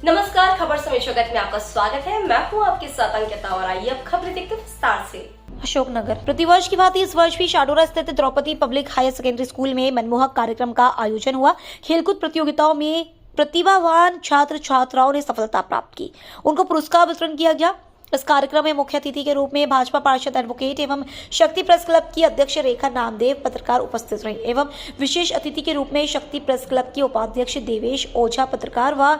नमस्कार, खबर समय जगत में आपका स्वागत है। मैं हूं आपके साथ अंकिता और आइए अब खबरें देखते हैं विस्तार से। अशोकनगर प्रतिवर्ष की भांति इस वर्ष भी शाडोरा स्थित Draupadi public higher secondary school में मनमोहक कार्यक्रम का आयोजन हुआ। खेलकूद प्रतियोगिताओं में प्रतिभावान छात्र छात्राओं ने सफलता प्राप्त की, उनको पुरस्कार वितरण किया गया। इस कार्यक्रम में मुख्य अतिथि के रूप में भाजपा पार्षद एडवोकेट एवं शक्ति प्रेस क्लब की अध्यक्ष रेखा नामदेव पत्रकार उपस्थित रही एवं विशेष अतिथि के रूप में शक्ति प्रेस क्लब के उपाध्यक्ष देवेश ओझा पत्रकार व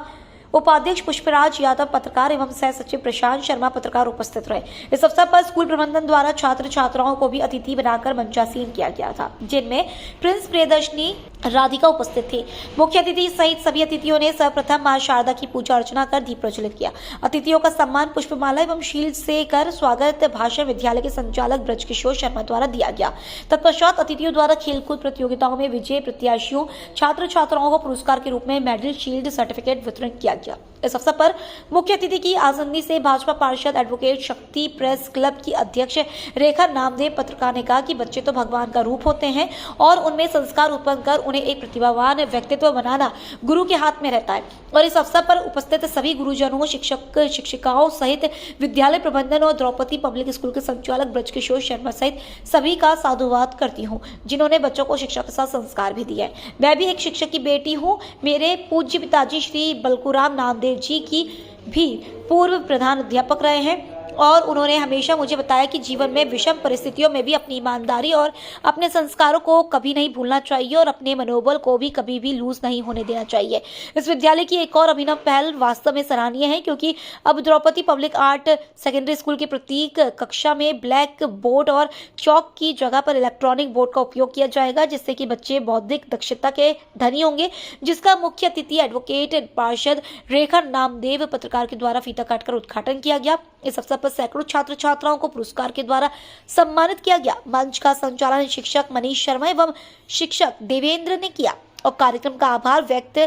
उपाध्यक्ष पुष्पराज यादव पत्रकार एवं सह सचिव प्रशांत शर्मा पत्रकार उपस्थित रहे। इस अवसर पर स्कूल प्रबंधन द्वारा छात्र छात्राओं को भी अतिथि बनाकर मंचासीन किया गया था, जिनमें प्रिंस प्रियदर्शनी राधिका उपस्थित थी। मुख्य अतिथि सहित सभी अतिथियों ने सर्वप्रथम मां शारदा की पूजा अर्चना कर दीप प्रज्वलित किया। अतिथियों का सम्मान पुष्पमाला एवं शील्ड से कर स्वागत भाषण विद्यालय के संचालक ब्रजकिशोर शर्मा द्वारा दिया गया। तत्पश्चात अतिथियों द्वारा खेलकूद प्रतियोगिताओं में विजय प्रत्याशियों छात्र छात्राओं को पुरस्कार के रूप में मेडल, शील्ड, सर्टिफिकेट वितरण किया गया। इस अवसर पर मुख्य अतिथि की आसंदी से भाजपा पार्षद एडवोकेट शक्ति प्रेस क्लब की अध्यक्ष रेखा नामदेव पत्रकार ने कहा कि बच्चे तो भगवान का रूप होते हैं और उनमें संस्कार उत्पन्न कर उन्हें एक प्रतिभावान व्यक्तित्व बनाना गुरु के हाथ में रहता है। और इस अवसर पर उपस्थित सभी गुरुजनों, शिक्षक शिक्षिकाओं सहित विद्यालय प्रबंधन और द्रौपदी पब्लिक स्कूल के संचालक ब्रजकिशोर शर्मा सहित सभी का साधुवाद करती हूँ, जिन्होंने बच्चों को शिक्षा के साथ संस्कार भी दिए। मैं भी एक शिक्षक की बेटी हूँ। मेरे पूज्य पिताजी श्री बलकुराम नामदेव जी की भी पूर्व प्रधान अध्यापक रहे हैं और उन्होंने हमेशा मुझे बताया कि जीवन में विषम परिस्थितियों में भी अपनी ईमानदारी और अपने संस्कारों को कभी नहीं भूलना चाहिए और अपने मनोबल को भी कभी भी लूज नहीं होने देना चाहिए। इस विद्यालय की एक और अभिनव पहल वास्तव में सराहनीय है, क्योंकि अब Draupadi public art secondary school के प्रत्येक कक्षा में ब्लैक बोर्ड और चौक की जगह पर इलेक्ट्रॉनिक बोर्ड का उपयोग किया जाएगा, जिससे कि बच्चे बौद्धिक दक्षता के धनी होंगे, जिसका मुख्य अतिथि एडवोकेट पार्षद रेखा नामदेव पत्रकार के द्वारा फीता काटकर उद्घाटन किया गया। इस अवसर पर सैकड़ों छात्र छात्राओं को पुरस्कार के द्वारा सम्मानित किया गया। मंच का संचालन शिक्षक मनीष शर्मा एवं शिक्षक देवेंद्र ने किया और कार्यक्रम का आभार व्यक्त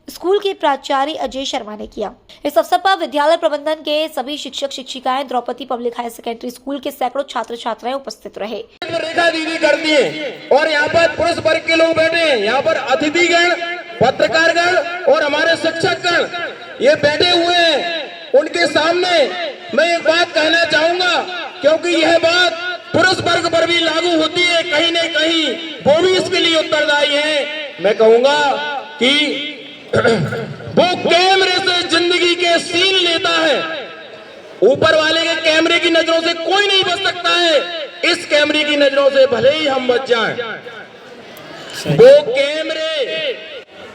स्कूल के प्राचार्य अजय शर्मा ने किया। इस अवसर पर विद्यालय प्रबंधन के सभी शिक्षक शिक्षिकाएं, Draupadi public higher secondary school के सैकड़ों छात्र छात्राएं उपस्थित रहे। रेखा दीदी करती है और यहाँ पर पुरुष वर्ग के लोग बैठे हैं, यहाँ पर अतिथिगण, पत्रकारगण और हमारे शिक्षकगण ये बैठे हुए हैं। उनके सामने मैं एक बात कहना चाहूंगा, क्योंकि यह बात पुरुष वर्ग पर भी लागू होती है, कहीं न कहीं वो भी इसके लिए उत्तरदायी है। मैं कहूंगा कि वो कैमरे से जिंदगी के सीन लेता है। ऊपर वाले के कैमरे की नजरों से कोई नहीं बच सकता है, इस कैमरे की नजरों से भले ही हम बच जाएं। वो कैमरे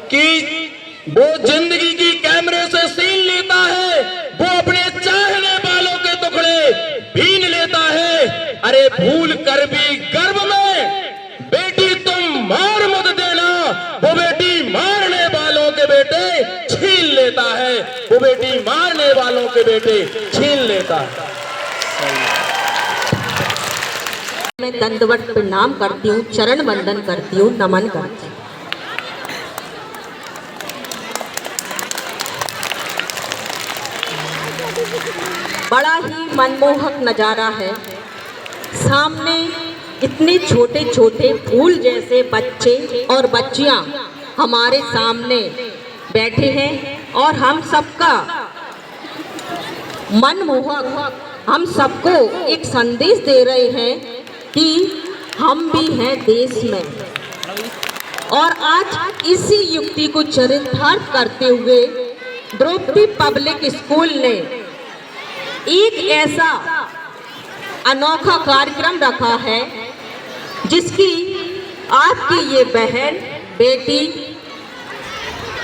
की वो जिंदगी की कैमरे से सीन लेता है, वो अपने चाहने वालों के टुकड़े भीन लेता है। अरे भूल कर भी गर्भ में बेटी तुम मार मत देना, वो बेटी मारने वालों के बेटे छीन लेता है, वो बेटी मारने वालों के बेटे छीन लेता है। मैं दंडवत प्रणाम करती हूँ, चरण वंदन करती हूँ, नमन करती हूँ। बड़ा ही मनमोहक नजारा है। सामने इतने छोटे छोटे फूल जैसे बच्चे और बच्चियां हमारे सामने बैठे हैं और हम सबका मनमोहक, हम सबको एक संदेश दे रहे हैं कि हम भी हैं देश में। और आज इसी युक्ति को चरितार्थ करते हुए द्रौपदी पब्लिक स्कूल ने एक ऐसा अनोखा कार्यक्रम रखा है, जिसकी आपकी ये बहन बेटी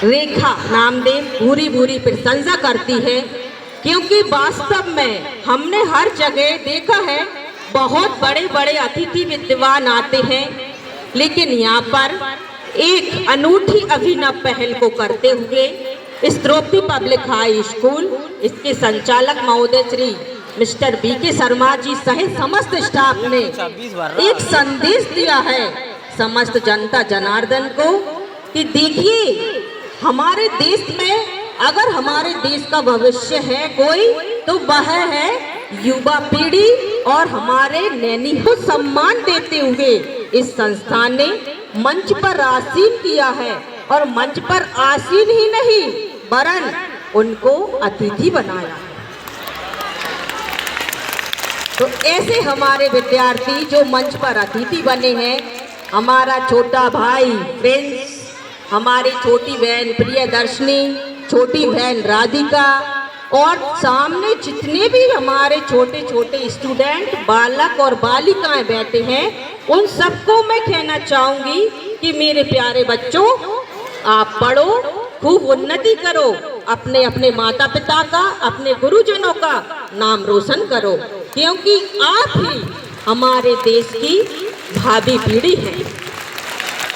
रेखा नामदेव भूरी भूरी प्रशंसा करती है। क्योंकि वास्तव में हमने हर जगह देखा है, बहुत बड़े बड़े अतिथि विद्वान आते हैं, लेकिन यहाँ पर एक अनूठी अभिनव पहल को करते हुए इस द्रौपदी पब्लिक हाई स्कूल, इसके संचालक महोदय श्री मिस्टर बीके शर्मा जी सहित समस्त स्टाफ ने एक संदेश दिया है समस्त जनता जनार्दन को कि देखिए, हमारे देश में अगर हमारे देश का भविष्य है कोई, तो वह है युवा पीढ़ी। और हमारे नैनी को सम्मान देते हुए इस संस्थान ने मंच पर आसीन किया है। और मंच पर आसीन ही नहीं, वरन उनको अतिथि बनाया। तो ऐसे हमारे विद्यार्थी जो मंच पर अतिथि बने हैं, हमारा छोटा भाई प्रिंस, हमारी छोटी बहन प्रियदर्शनी, छोटी बहन राधिका और सामने जितने भी हमारे छोटे छोटे स्टूडेंट, बालक और बालिकाएं बैठे हैं, उन सबको मैं कहना चाहूंगी कि मेरे प्यारे बच्चों, आप पढ़ो, खूब उन्नति करो, अपने अपने माता पिता का, अपने गुरुजनों का नाम रोशन करो, क्योंकि आप ही हमारे देश की भावी पीढ़ी है।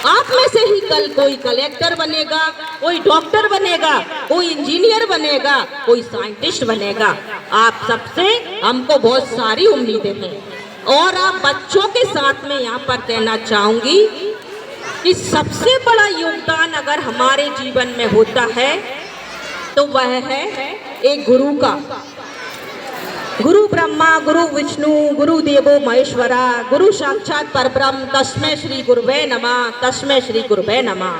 आप में से ही कल कोई कलेक्टर बनेगा, कोई डॉक्टर बनेगा, कोई इंजीनियर बनेगा, कोई साइंटिस्ट बनेगा। आप सबसे हमको बहुत सारी उम्मीदें हैं और आप बच्चों के साथ में यहाँ पर कहना चाहूंगी कि सबसे बड़ा योगदान अगर हमारे जीवन में होता है तो वह है एक गुरु का। गुरु ब्रह्मा गुरु विष्णु गुरु देवो महेश्वरा, गुरु साक्षात परब्रह्म, तस्मै श्री गुरुवे नमः, तस्मै श्री गुरुवे नमः।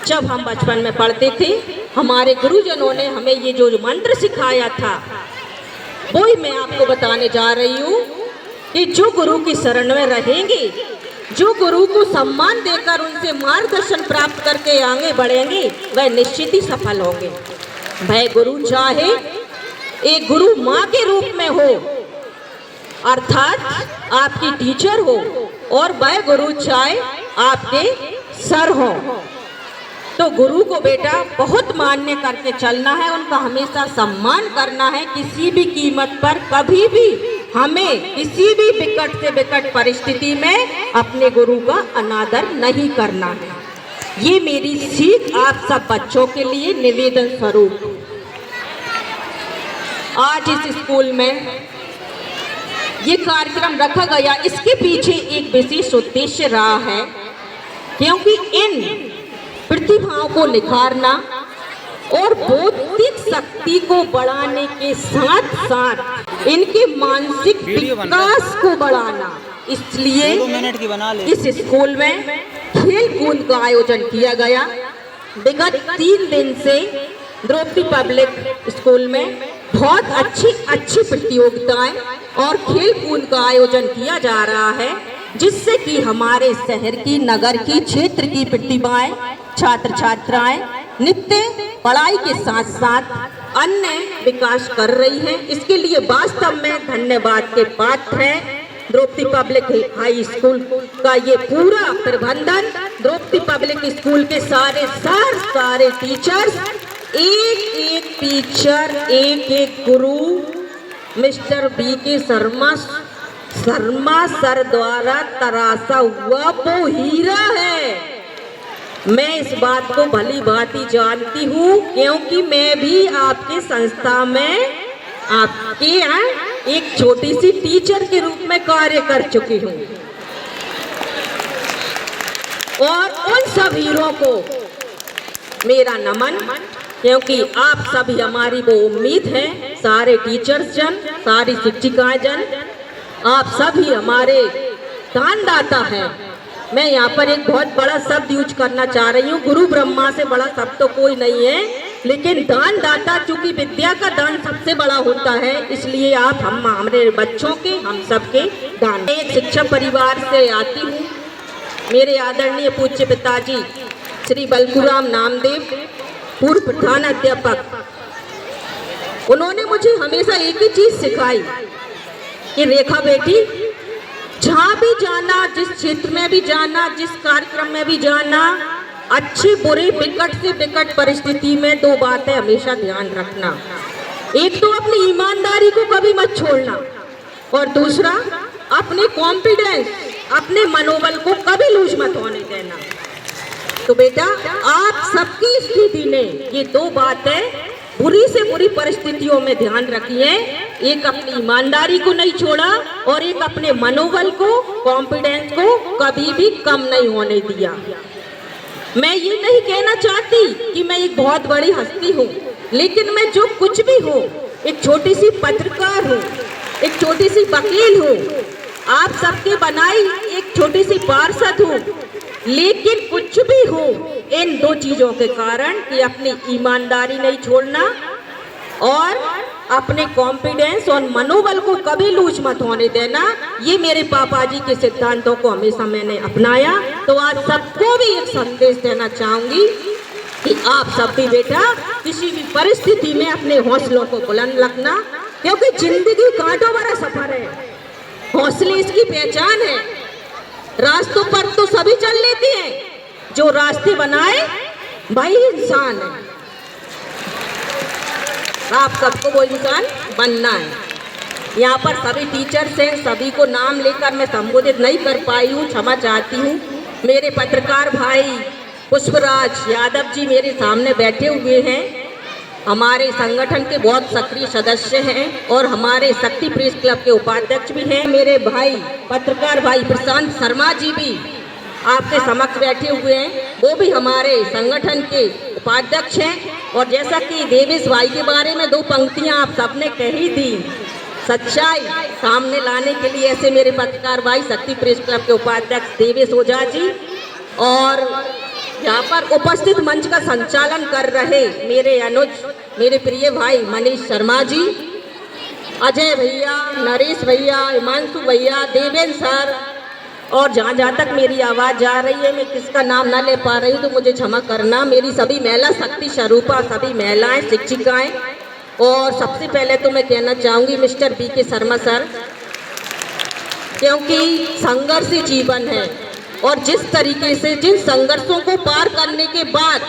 जब हम बचपन में पढ़ते थे, हमारे गुरुजनों ने हमें ये जो मंत्र सिखाया था, वही मैं आपको बताने जा रही हूँ कि जो गुरु की शरण में रहेंगे, जो गुरु को सम्मान देकर उनसे मार्गदर्शन प्राप्त करके आगे बढ़ेंगे, वह निश्चित ही सफल होंगे। वह गुरु चाहे एक गुरु माँ के रूप में हो, अर्थात आपकी टीचर हो, और वह गुरु चाहे आपके सर हो। तो गुरु को बेटा बहुत मान्य करके चलना है, उनका हमेशा सम्मान करना है। किसी भी कीमत पर कभी भी हमें किसी भी विकट से विकट परिस्थिति में अपने गुरु का अनादर नहीं करना है। ये मेरी सीख आप सब बच्चों के लिए निवेदन स्वरूप। आज इस स्कूल में ये कार्यक्रम रखा गया, इसके पीछे एक विशेष उद्देश्य रहा है, क्योंकि इन प्रतिभाओं को निखारना और बौद्धिक शक्ति को बढ़ाने के साथ साथ इनके मानसिक विकास को बढ़ाना, इसलिए इस स्कूल में खेल कूद का आयोजन किया गया। विगत 3 दिन से द्रौपदी पब्लिक स्कूल में बहुत अच्छी प्रतियोगिताएं और खेल कूद का आयोजन किया जा रहा है, जिससे कि हमारे शहर की, नगर की, क्षेत्र की प्रतिभाएं, छात्र छात्राएं नित्य पढ़ाई के साथ साथ अन्य विकास कर रही हैं। इसके लिए वास्तव में धन्यवाद के पात्र है द्रौपदी पब्लिक हाई स्कूल का ये पूरा प्रबंधन, द्रौपदी पब्लिक स्कूल के सारे टीचर्स, एक टीचर, एक गुरु, मिस्टर BK शर्मा सर द्वारा तराशा हुआ वो हीरा है। मैं इस बात को भली भांति जानती हूँ, क्योंकि मैं भी आपके संस्था में आपके यहाँ एक छोटी सी टीचर के रूप में कार्य कर चुकी हूँ। और उन सब हीरों को मेरा नमन, क्योंकि आप सभी हमारी वो उम्मीद है, सारे टीचर्स जन, सारी शिक्षिकाएं जन, आप सभी हमारे दानदाता हैं। मैं यहाँ पर एक बहुत बड़ा शब्द यूज करना चाह रही हूँ, गुरु ब्रह्मा से बड़ा शब्द तो कोई नहीं है, लेकिन दानदाता, चूंकि विद्या का दान सबसे बड़ा होता है, इसलिए आप हमारे बच्चों के, हम सबके दान। मैं एक शिक्षक परिवार से आती हूँ। मेरे आदरणीय पूज्य पिताजी श्री बलकुराम नामदेव, पूर्व प्रधान अध्यापक, उन्होंने मुझे हमेशा एक ही चीज सिखाई कि रेखा बेटी, जहाँ भी जाना, जिस क्षेत्र में भी जाना, जिस कार्यक्रम में भी जाना, अच्छे बुरे विकट से विकट परिस्थिति में 2 बातें हमेशा ध्यान रखना। एक तो अपनी ईमानदारी को कभी मत छोड़ना, और दूसरा अपने कॉन्फिडेंस, अपने मनोबल को कभी लूज मत होने देना। तो बेटा, आप सबकी स्थिति ने ये 2 बातें बुरी से बुरी परिस्थितियों में ध्यान रखी है। एक अपनी ईमानदारी को नहीं छोड़ा, और एक अपने मनोबल को, कॉन्फिडेंस को कभी भी कम नहीं होने दिया। मैं ये नहीं कहना चाहती कि मैं एक बहुत बड़ी हस्ती हूँ, लेकिन मैं जो कुछ भी हूँ, एक छोटी सी पत्रकार हूँ, एक छोटी सी वकील हूँ, आप सबके बनाई एक छोटी सी पार्षद हूँ, लेकिन कुछ भी हूँ इन 2 चीजों के कारण कि अपनी ईमानदारी नहीं छोड़ना अपने कॉन्फिडेंस और मनोबल को कभी लूज मत होने देना। ये मेरे पापा जी के सिद्धांतों को हमेशा मैंने अपनाया। तो आज सबको भी एक संदेश देना चाहूंगी कि आप सब भी बेटा किसी भी परिस्थिति में अपने हौसलों को बुलंद रखना, क्योंकि जिंदगी कांटों भरा सफर है। हौसले इसकी पहचान है। रास्तों पर तो सभी चल लेते हैं, जो रास्ते बनाए वही इंसान है। आप सबको वो इंसान बनना है। यहाँ पर सभी टीचर्स हैं, सभी को नाम लेकर मैं संबोधित नहीं कर पाई हूँ, क्षमा चाहती हूँ। मेरे पत्रकार भाई पुष्पराज यादव जी मेरे सामने बैठे हुए हैं, हमारे संगठन के बहुत सक्रिय सदस्य हैं और हमारे शक्ति प्रेस क्लब के उपाध्यक्ष भी हैं। मेरे भाई पत्रकार भाई प्रशांत शर्मा जी भी आपके समक्ष बैठे हुए हैं, वो भी हमारे संगठन के उपाध्यक्ष हैं। और जैसा कि देवेश भाई के बारे में दो पंक्तियां आप सबने कही थी, सच्चाई सामने लाने के लिए ऐसे मेरे पत्रकार भाई शक्ति प्रेस क्लब के उपाध्यक्ष देवेश ओझा जी और यहाँ पर उपस्थित मंच का संचालन कर रहे मेरे अनुज, मेरे प्रिय भाई मनीष शर्मा जी, अजय भैया, नरेश भैया, हिमांशु भैया, देवेंद्र सर, और जहाँ जहाँ तक मेरी आवाज़ जा रही है मैं किसका नाम ना ले पा रही हूँ तो मुझे क्षमा करना। मेरी सभी महिला शक्ति स्वरूपा, सभी महिलाएं, शिक्षिकाएं, और सबसे पहले तो मैं कहना चाहूँगी मिस्टर बी के शर्मा सर, क्योंकि संघर्ष ही जीवन है। और जिस तरीके से जिन संघर्षों को पार करने के बाद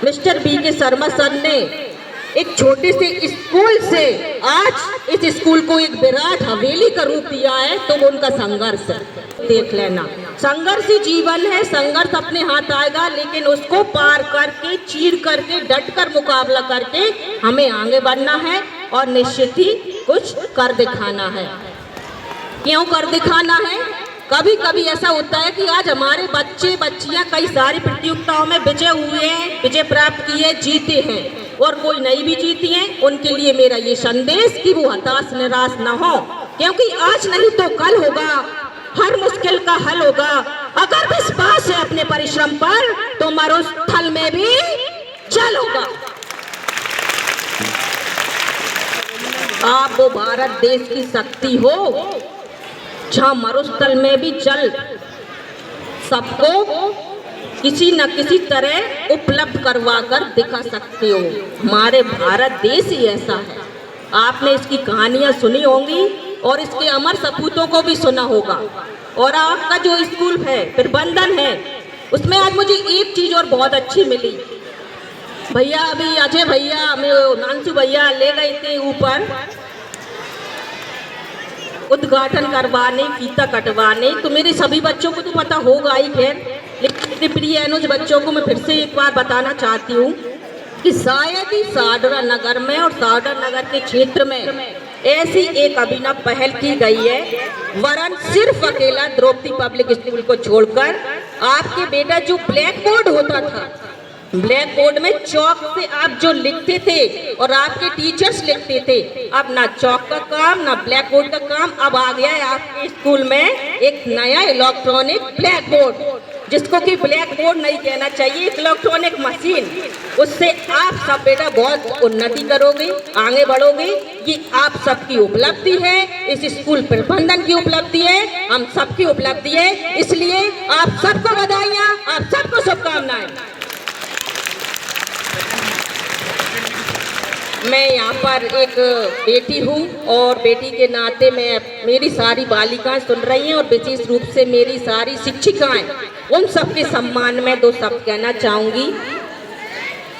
मिस्टर बी के शर्मा सर ने एक छोटे से स्कूल से आज इस स्कूल को एक विराट हवेली का रूप दिया है, तो वो उनका संघर्ष है। देख लेना, संघर्ष ही जीवन है। संघर्ष अपने हाथ आएगा, लेकिन उसको पार करके, चीर करके, डट कर मुकाबला करके हमें आगे बढ़ना है और निश्चित ही कुछ कर दिखाना है। क्यों कर दिखाना है? कभी कभी ऐसा होता है कि आज हमारे बच्चे बच्चियां कई सारी प्रतियोगिताओं में विजय हुए हैं, विजय प्राप्त किए, जीते हैं, और कोई नहीं भी जीती हैं। उनके लिए मेरा ये संदेश कि वो हताश निराश न हो, क्योंकि आज नहीं तो कल होगा, हर मुश्किल का हल होगा। अगर विश्वास है अपने परिश्रम पर तो मरुस्थल में भी जल होगा। आप वो भारत देश की शक्ति हो जहाँ मरुस्थल में भी जल सबको किसी न किसी तरह उपलब्ध करवा कर दिखा सकते हो। हमारे भारत देश ही ऐसा है। आपने इसकी कहानियां सुनी होंगी और इसके अमर सपूतों को भी सुना होगा। और आपका जो स्कूल है, प्रबंधन है, उसमें आज मुझे एक चीज और बहुत अच्छी मिली। भैया अभी अजय भैया हमें नानसू भैया ले गए थे ऊपर उद्घाटन करवाने, फीता कटवाने, तो मेरे सभी बच्चों को तो पता होगा ही, खैर, लेकिन प्रिय अनुज बच्चों को मैं फिर से एक बार बताना चाहती हूँ कि शायद ही साडरा नगर में और साडरा नगर के क्षेत्र में ऐसी एक अभिनव पहल की गई है, वरन सिर्फ अकेला द्रौपदी पब्लिक स्कूल को छोड़कर आपके बेटा जो ब्लैक बोर्ड होता था, ब्लैक बोर्ड में चौक से आप जो लिखते थे और आपके टीचर्स लिखते थे, अब ना चौक का काम ना ब्लैक बोर्ड का काम, अब आ गया है आपके स्कूल में एक नया इलेक्ट्रॉनिक ब्लैक बोर्ड, जिसको कि ब्लैक बोर्ड नहीं कहना चाहिए, इलेक्ट्रॉनिक मशीन। उससे आप सब बेटा बहुत उन्नति करोगे, आगे बढ़ोगे। ये आप सबकी उपलब्धि है, इस स्कूल प्रबंधन की उपलब्धि है, हम सबकी उपलब्धि है। इसलिए आप सबको बधाइयाँ, आप सबको शुभकामनाएं। मैं यहाँ पर एक बेटी हूँ और बेटी के नाते मैं मेरी सारी बालिकाएं सुन रही हैं और विशेष रूप से मेरी सारी शिक्षिकाएं, उन सबके सम्मान में दो शब्द कहना चाहूँगी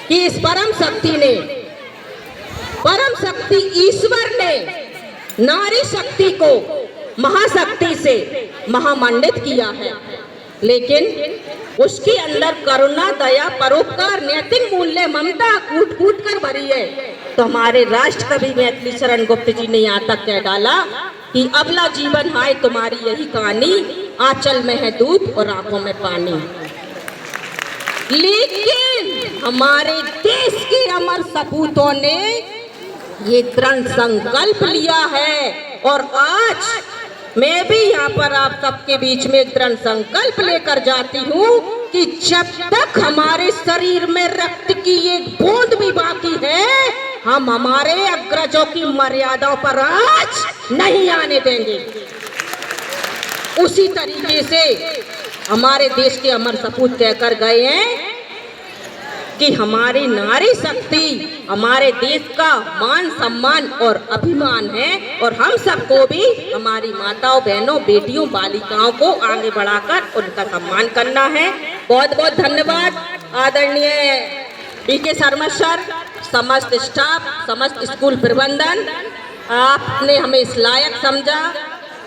कि इस परम शक्ति ईश्वर ने नारी शक्ति को महाशक्ति से महामंडित किया है, लेकिन उसके अंदर करुणा, दया, परोपकार, नैतिक मूल्य, ममता कूट कूट कर भरी है। तो हमारे राष्ट्र कवि मैथिली शरण गुप्त जी ने यहाँ तक कह डाला कि अबला जीवन हाय तुम्हारी यही कहानी, आंचल में है दूध और आंखों में पानी। लेकिन हमारे देश के अमर सपूतों ने ये दृढ़ संकल्प लिया है और आज मैं भी यहाँ पर आप सबके बीच में एक दृढ़ संकल्प लेकर जाती हूँ कि जब तक हमारे शरीर में रक्त की एक बूंद भी बाकी है, हम हमारे अग्रजों की मर्यादाओं पर आँच नहीं आने देंगे। उसी तरीके से हमारे देश के अमर सपूत कहकर गए हैं कि हमारी नारी शक्ति हमारे देश का मान सम्मान और अभिमान है और हम सबको भी हमारी माताओं, बहनों, बेटियों, बालिकाओं को आगे बढ़ाकर उनका सम्मान करना है। बहुत बहुत धन्यवाद आदरणीय पीके शर्मा सर, समस्त स्टाफ, समस्त स्कूल प्रबंधन। आपने हमें इस लायक समझा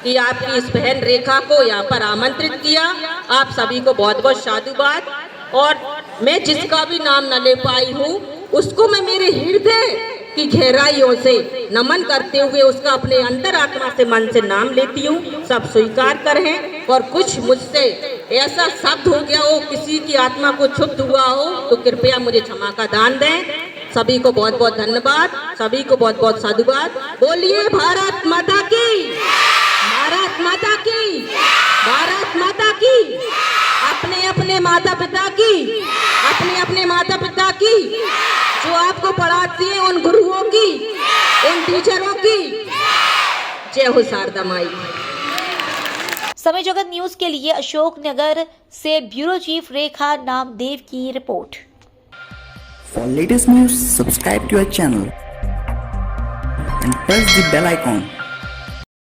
कि आपकी इस बहन रेखा को यहाँ पर आमंत्रित किया। आप सभी को बहुत बहुत साधुवाद। और मैं जिसका भी नाम न ले पाई हूँ उसको मैं मेरे हृदय की गहराइयों से नमन करते हुए उसका अपने अंतरात्मा से, मन से नाम लेती हूँ। सब स्वीकार करें। और कुछ मुझसे ऐसा शब्द हो गया हो, किसी की आत्मा को क्षुब्ध हुआ हो, तो कृपया मुझे क्षमा का दान दें। सभी को बहुत बहुत धन्यवाद, सभी को बहुत बहुत साधुवाद। बोलिए भारत माता की, भारत माता की, भारत माता की। अपने अपने माता पिता की, अपने अपने माता पिता की, जो आपको पढ़ाती है, उन गुरुओं की, उन टीचरों की। जय हो शारदा माई। समय जगत न्यूज के लिए अशोकनगर से ब्यूरो चीफ रेखा नामदेव की report. For latest news, subscribe to our channel and press the bell icon.